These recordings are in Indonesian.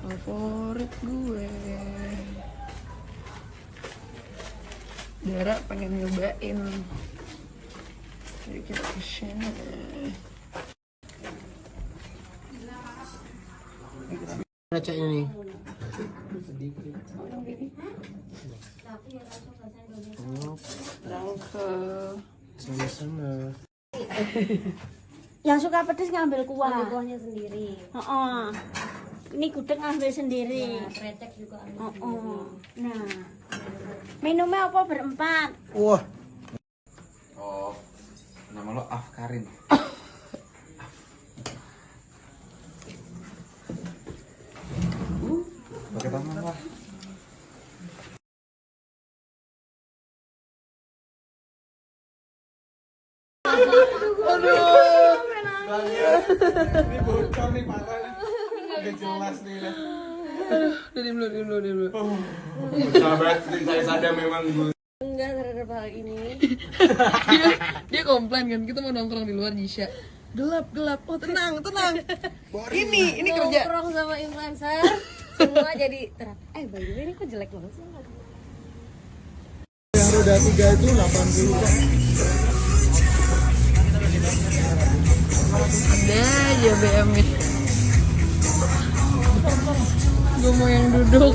Favorit gue. Dara pengen nyobain. Jadi kita kesini. Baca ini. Danke. Sama-sama. Yang suka pedes ngambil kuah. Ambil kuahnya sendiri. Oh, ini gudeg ngambil sendiri. Nah, kretek juga ambil sendiri. Nah, minumnya apa berempat? Wah. Oh, nama lo Afkarin. Pakai tangan lah. Ini bocor nih parah nih. Udah jelas nih lah. Dulu. Sahabat, saya sadar memang gue. Enggak terhadap hal ini. Dia komplain kan, kita mau nongkrong di luar Jisha. Gelap. Oh tenang. Ini kerja. Nongkrong sama influencer, semua jadi terang. By the way ini kok jelek banget sih? Yang roda 3 itu 80 kan. Ada aja BM-nya. Gue mau yang duduk.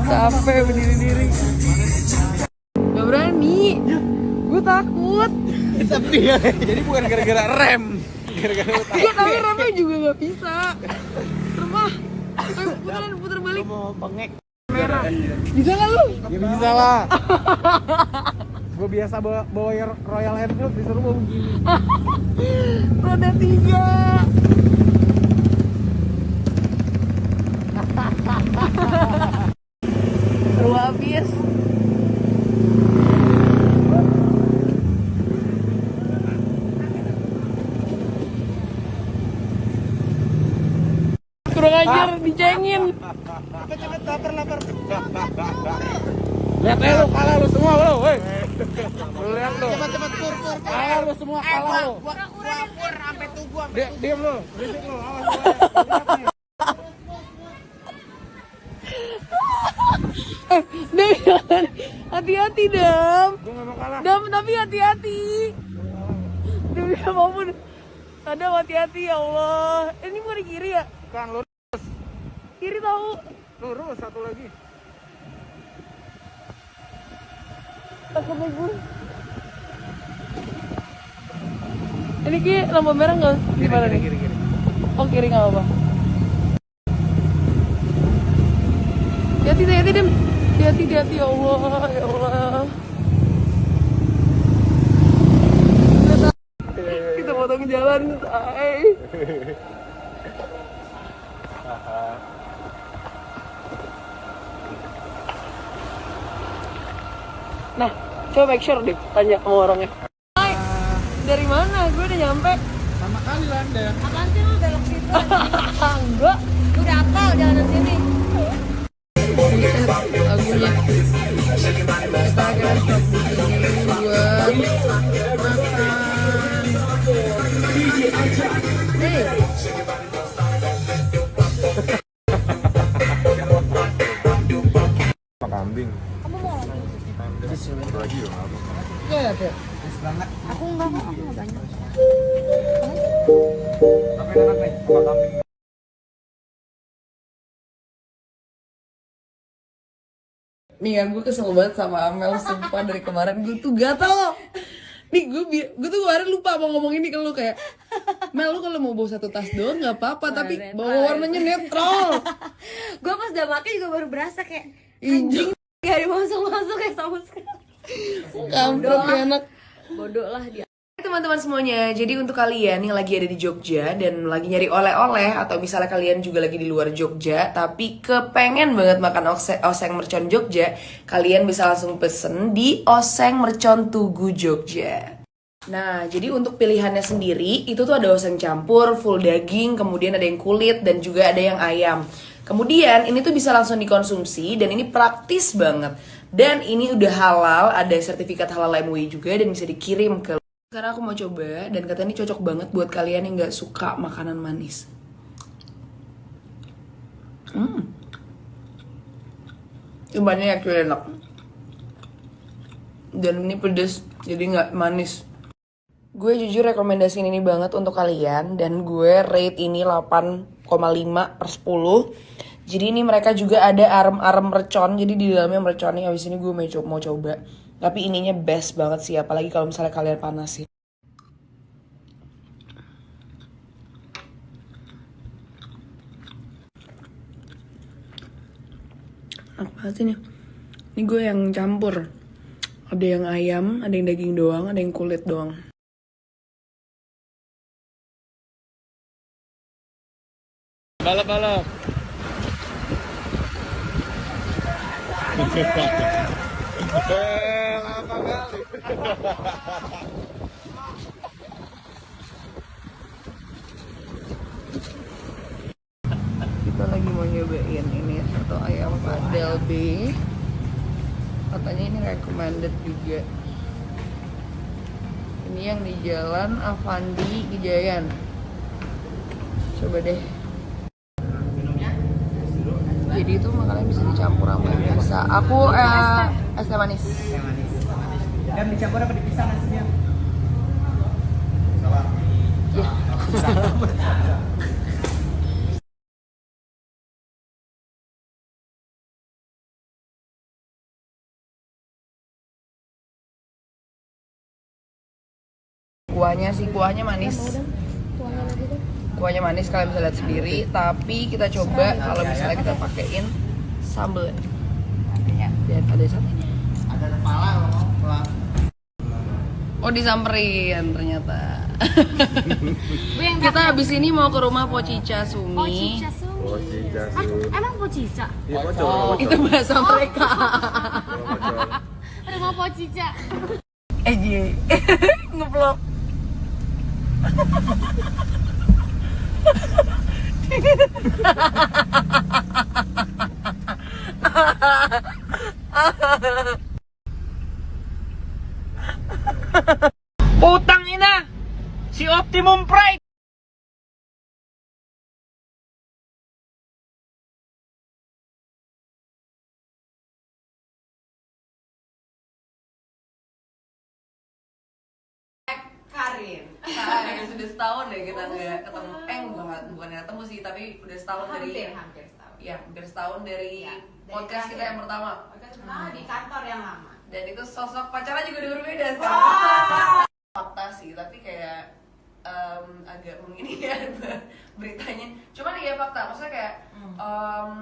Capek berdiri-diri. Gak berani. Gue takut. Tapi jadi bukan gara-gara rem. Gara-gara Iya tapi remnya juga gak bisa. Remah. Putar balik. mau pengek. Merah. Bisa gak lu? Ya bisa lah. Gue biasa bawa Royal Enfield disuruh bawa begini. Roda 3. Seru habis. Kurang ajar dicengin. Cepet lapar. Lihat lu kalah lu semua lu, woi. Lu lihat lu. Cepet pur. Kalah lu semua kalah lu. Gua pur sampai tubuh. Diam lu. Berisik lu. Awas lu. Dam, hati-hati Dam. Gua enggak mau kalah. Dam, tapi hati-hati. Demi apapun. Sadam hati-hati ya Allah. Ini bukan di kiri ya? Bukan lu Kiri tahu. lurus satu lagi. Takutnya gue. Ini ki lampu merah nggak? Gimana nih? Kiri. Oh kiri nggak apa-apa. Hati-hati Dim. Hati-hati ya Allah. Kita potong jalan, say. Nah, coba make sure deh, tanya sama orangnya. Hai, dari mana? Gue udah nyampe. Sama kali lah Anda. Apaan sih lu belok situ? Enggak. Udah hafal jalanan sini. Buset, lagunya. Kita akan stop di sini buat makan. Hey. Kambing. Kamu mau lagi? Lagi dong apa? Ya, ya. Aku enggak banyak. Tapi enak nih, sama kambing. Nih ya, gue kesel banget sama Amel, sumpah dari kemarin gue tuh gatel. Nih gue tuh kemarin lupa mau ngomong ini ke lu kayak, Mel lu kalau mau bawa satu tas doang nggak apa-apa, tapi bawa warnanya netral. Gue pas udah makan juga baru berasa kayak Anjing, gak ada masuk kayak sama sekali. kampret ya anak. Bodoh lah dia. Teman-teman semuanya, jadi untuk kalian yang lagi ada di Jogja dan lagi nyari oleh-oleh atau misalnya kalian juga lagi di luar Jogja tapi kepengen banget makan oseng mercon Jogja, kalian bisa langsung pesen di Oseng Mercon Tugu Jogja. Nah, jadi untuk pilihannya sendiri itu tuh ada oseng campur, full daging, kemudian ada yang kulit dan juga ada yang ayam. Kemudian ini tuh bisa langsung dikonsumsi dan ini praktis banget. Dan ini udah halal, ada sertifikat halal MUI juga dan bisa dikirim ke. Sekarang aku mau coba dan katanya ini cocok banget buat kalian yang gak suka makanan manis. Cobaannya actually enak. Dan ini pedes, jadi nggak manis. Gue jujur rekomendasiin ini banget untuk kalian. Dan gue rate ini 8,5/10. Jadi ini mereka juga ada arem-arem mercon. Jadi di dalamnya mercon nih. Habis ini gue mau coba. Tapi ininya best banget sih. Apalagi kalau misalnya kalian panasin. Apa sih nih? Ini gue yang campur. Ada yang ayam, ada yang daging doang, ada yang kulit doang. Balap-balap. Lama kali. Kita lagi mau nyobain ini soto ayam Padel B. Katanya ini recommended juga. Ini yang di Jalan Avandi Gejayan. Coba deh. Jadi itu makanannya bisa dicampur sama yang biasa. Aku es teh manis. Dan dicampur apa dipisah nasinya? Ya. Kuahnya manis. Kuahnya manis kalian bisa lihat sendiri, tapi kita coba kalau misalnya kita pakein sambal. Dan ada satenya. Ada kepala loh. Oh, disamperin ternyata. Kita habis ini mau ke rumah Pocica Sumi. Emang Pocica? Itu bahasa mereka. Rumah Pocica. Ji. Ngeblok. Putang ina! Si Optimum Pride! Karin, sudah setahun deh kita nggak ketemu. Bukan ketemu sih, tapi udah setahun Hampir setahun. Ya, hampir setahun dari Ya, podcast kita yang pertama. Di kantor yang lama. Dan itu sosok pacarnya juga udah berbeda sekarang. Fakta sih, tapi kayak agak mengginikan beritanya. Cuman ya fakta, maksudnya kayak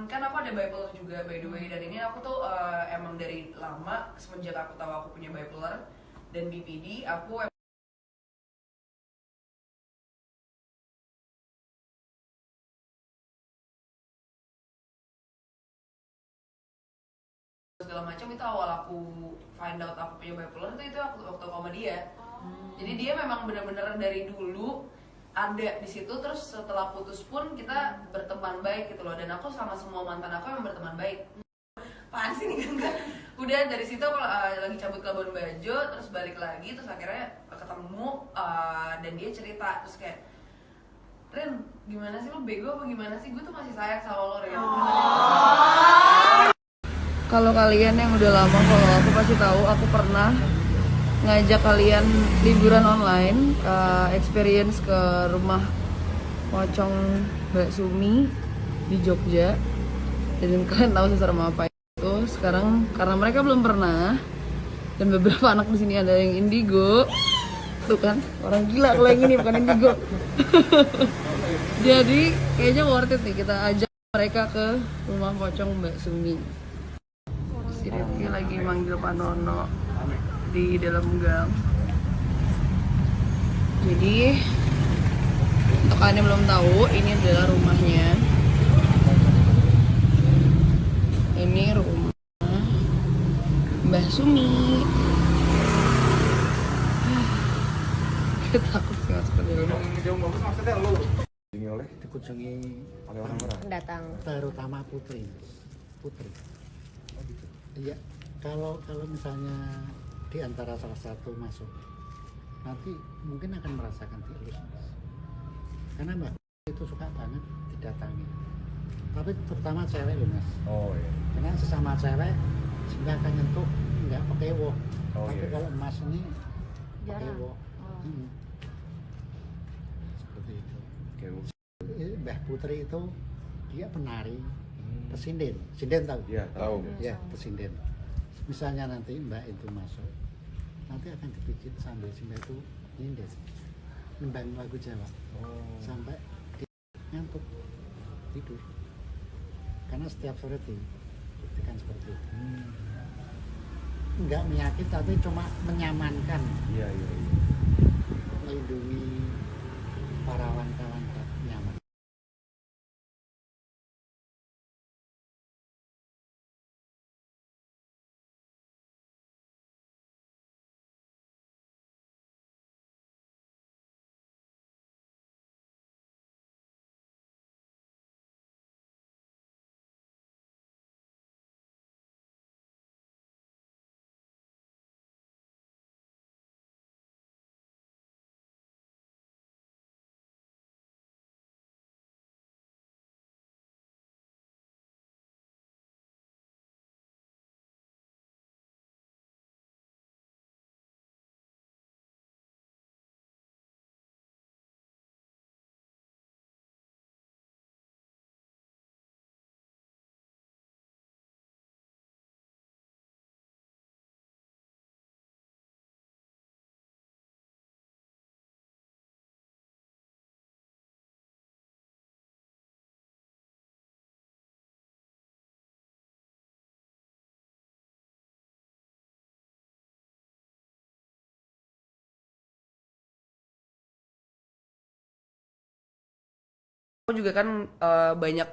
kan aku ada bipolar juga by the way. Dan ini aku tuh emang dari lama, semenjak aku tahu aku punya bipolar dan BPD, aku segala macam. Itu awal aku find out aku punya bipolar itu aku waktu sama dia. Jadi dia memang benar-benar dari dulu ada di situ, terus setelah putus pun kita berteman baik gitu loh. Dan aku sama semua mantan aku yang berteman baik. Apaan sih nih enggak? Udah dari situ aku lagi cabut ke Labuan Bajo, terus balik lagi, terus akhirnya ketemu dan dia cerita, terus kayak, Ren, gimana sih lo bego apa gimana sih? Gue tuh masih sayang sama lo, Ren. Kalau kalian yang udah lama follow aku pasti tahu aku pernah ngajak kalian liburan online, experience ke rumah pocong Mbak Sumi di Jogja. Dan kalian tahu seserem apa itu. Sekarang karena mereka belum pernah dan beberapa anak di sini ada yang indigo. Tuh kan, orang gila kalau yang ini bukan indigo. Jadi kayaknya worth it nih kita ajak mereka ke rumah pocong Mbak Sumi. Si Rifki lagi manggil Pak Nono di dalam gang. Jadi untuk kalian yang belum tahu, ini adalah rumahnya. Ini rumah Mbah Sumi. Kita takut sih masuk ke dalam. Yang bagus maksudnya lo Ini oleh dikunjungi oleh orang-orang. Pendatang. Terutama putri. Iya, kalau misalnya di antara salah satu masuk, nanti mungkin akan merasakan dielus, karena Mbak itu suka banget didatangi. tapi terutama cewek loh mas. Oh iya. Karena sesama cewek sehingga akan nyentuh nggak pakai wo. Oh, Tapi iya. kalau emas ini pakai Jarang. wo. Oh. Seperti itu. Oke. Mbah Putri itu dia penari pesinden. Sinden tahu? Iya, tahu. Ya, pesinden. Misalnya nanti mbak itu masuk, nanti akan dipijit sambil si mbak itu nyinden, nembang lagu Jawa sampai dia ngantuk tidur. Karena setiap sore dibuktikan seperti itu. Enggak menyakit tapi cuma menyamankan, Iya. melindungi para wanita-wanita nyaman. Aku juga kan banyak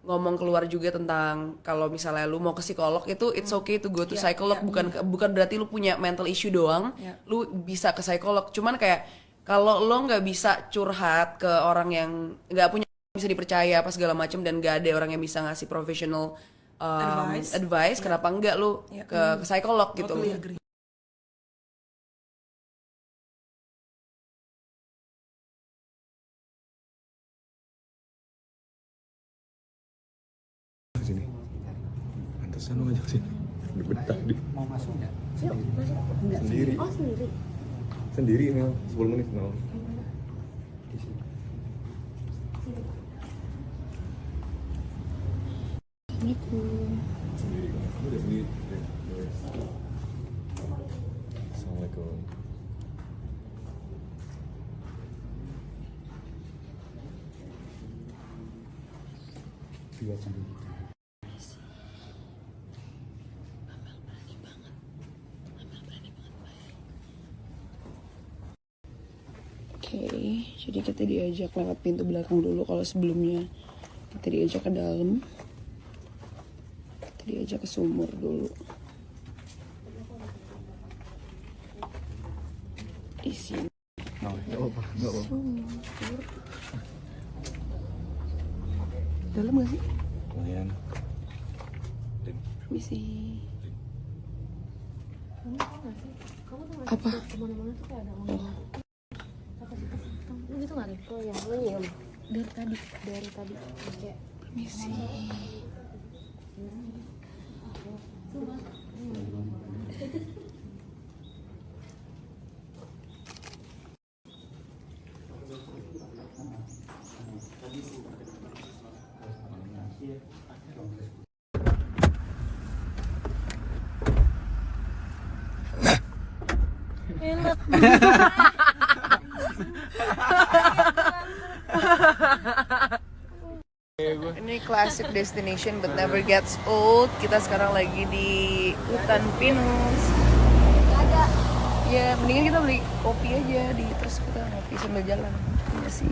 ngomong keluar juga tentang kalau misalnya lu mau ke psikolog itu it's okay to go to psycholog, bukan berarti lu punya mental issue doang, lu bisa ke psikolog. Cuman kayak kalau lo nggak bisa curhat ke orang yang nggak punya bisa dipercaya apa segala macam dan nggak ada orang yang bisa ngasih professional advice, kenapa enggak lu ke psikolog gitu. Sini. Pantesan lu ngajak sini. Betah di Mau masuk nggak? sendiri. Oh sendiri. Sendiri Mel, 10 menit Mel. Di sini. Sendiri kan. Kamu udah sendiri. Assalamualaikum. Dua sendiri. Oke, jadi kita diajak lewat pintu belakang dulu. Kalau sebelumnya kita diajak ke dalam, kita diajak ke sumur dulu. Di sini. Enggak apa-apa. Dalam gak sih? Lumayan. Permisi. Apa? Kemana-mana tuh kayak ada orang. Lu gitu nggak nih? Oh ya, lu nyium. Dari tadi. Kayak Permisi. Ini classic destination but never gets old. Kita sekarang lagi di hutan pinus. Ya, mendingan kita beli kopi aja di terus kita ngopi sambil jalan. Iya sih.